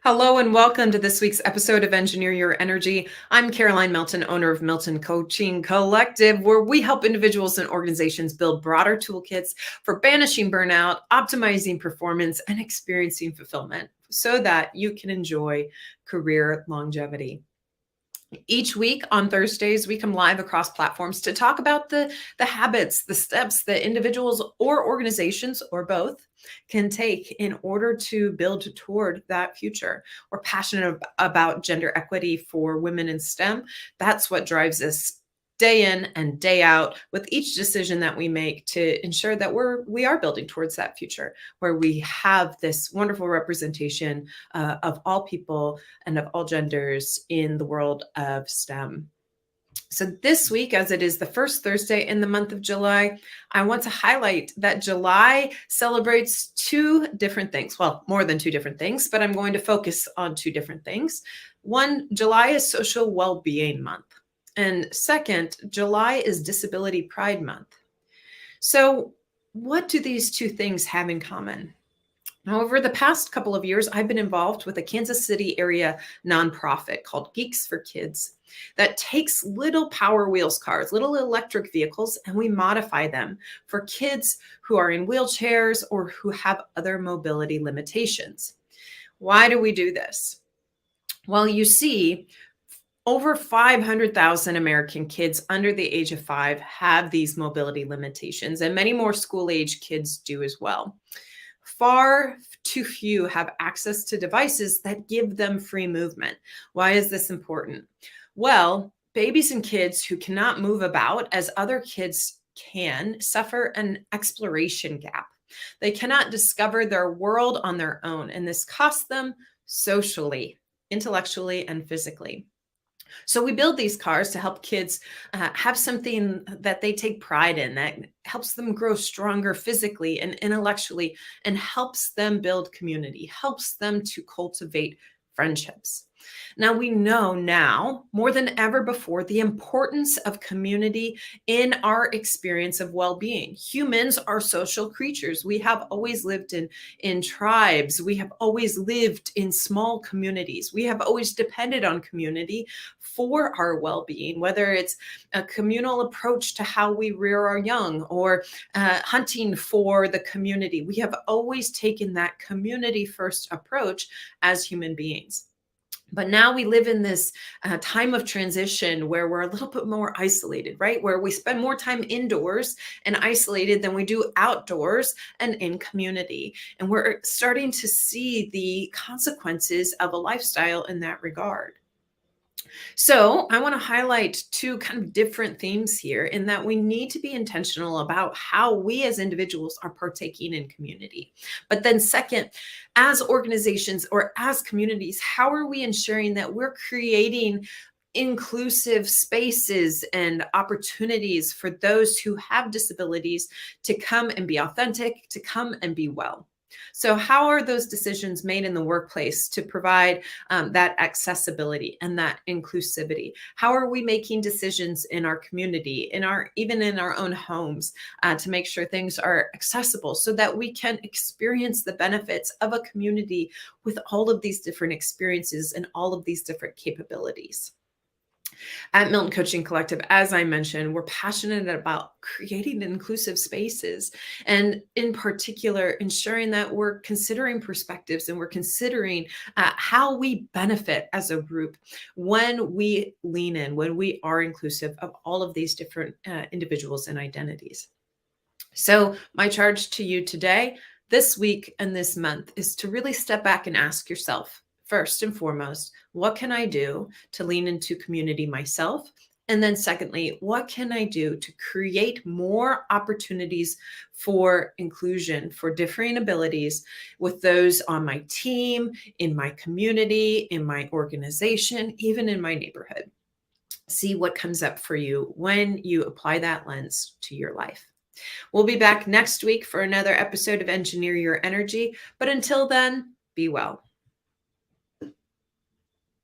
Hello and welcome to this week's episode of Engineer Your Energy. I'm Caroline Melton, owner of Milton Coaching Collective, where we help individuals and organizations build broader toolkits for banishing burnout, optimizing performance, and experiencing fulfillment so that you can enjoy career longevity. Each week on Thursdays, we come live across platforms to talk about the habits, the steps that individuals or organizations or both can take in order to build toward that future. We're passionate about gender equity for women in STEM. That's what drives us day in and day out with each decision that we make to ensure that we are building towards that future where we have this wonderful representation of all people and of all genders in the world of STEM. So this week, as it is the first Thursday in the month of July, I want to highlight that July celebrates two different things. Well, more than two different things, but I'm going to focus on two different things. One, July is Social Wellbeing Month. And second, July is Disability Pride Month. So what do these two things have in common? Now, over the past couple of years, I've been involved with a Kansas City area nonprofit called Geeks for Kids that takes little Power Wheels cars, little electric vehicles, and we modify them for kids who are in wheelchairs or who have other mobility limitations. Why do we do this? Well, you see, over 500,000 American kids under the age of 5 have these mobility limitations, and many more school-age kids do as well. Far too few have access to devices that give them free movement. Why is this important? Well, babies and kids who cannot move about as other kids can suffer an exploration gap. They cannot discover their world on their own, and this costs them socially, intellectually, and physically. So we build these cars to help kids have something that they take pride in, that helps them grow stronger physically and intellectually, and helps them build community, helps them to cultivate friendships. Now, we know now more than ever before the importance of community in our experience of well-being. Humans are social creatures. We have always lived in tribes. We have always lived in small communities. We have always depended on community for our well-being, whether it's a communal approach to how we rear our young or hunting for the community. We have always taken that community-first approach as human beings. But now we live in this time of transition where we're a little bit more isolated, right? Where we spend more time indoors and isolated than we do outdoors and in community. And we're starting to see the consequences of a lifestyle in that regard. So I want to highlight two kind of different themes here in that we need to be intentional about how we as individuals are partaking in community. But then second, as organizations or as communities, how are we ensuring that we're creating inclusive spaces and opportunities for those who have disabilities to come and be authentic, to come and be well? So how are those decisions made in the workplace to provide that accessibility and that inclusivity? How are we making decisions in our community, even in our own homes, to make sure things are accessible so that we can experience the benefits of a community with all of these different experiences and all of these different capabilities? At Milton Coaching Collective, as I mentioned, we're passionate about creating inclusive spaces and in particular, ensuring that we're considering perspectives and we're considering how we benefit as a group when we lean in, when we are inclusive of all of these different individuals and identities. So my charge to you today, this week and this month is to really step back and ask yourself, first and foremost, what can I do to lean into community myself? And then secondly, what can I do to create more opportunities for inclusion, for differing abilities with those on my team, in my community, in my organization, even in my neighborhood? See what comes up for you when you apply that lens to your life. We'll be back next week for another episode of Engineer Your Energy. But until then, be well.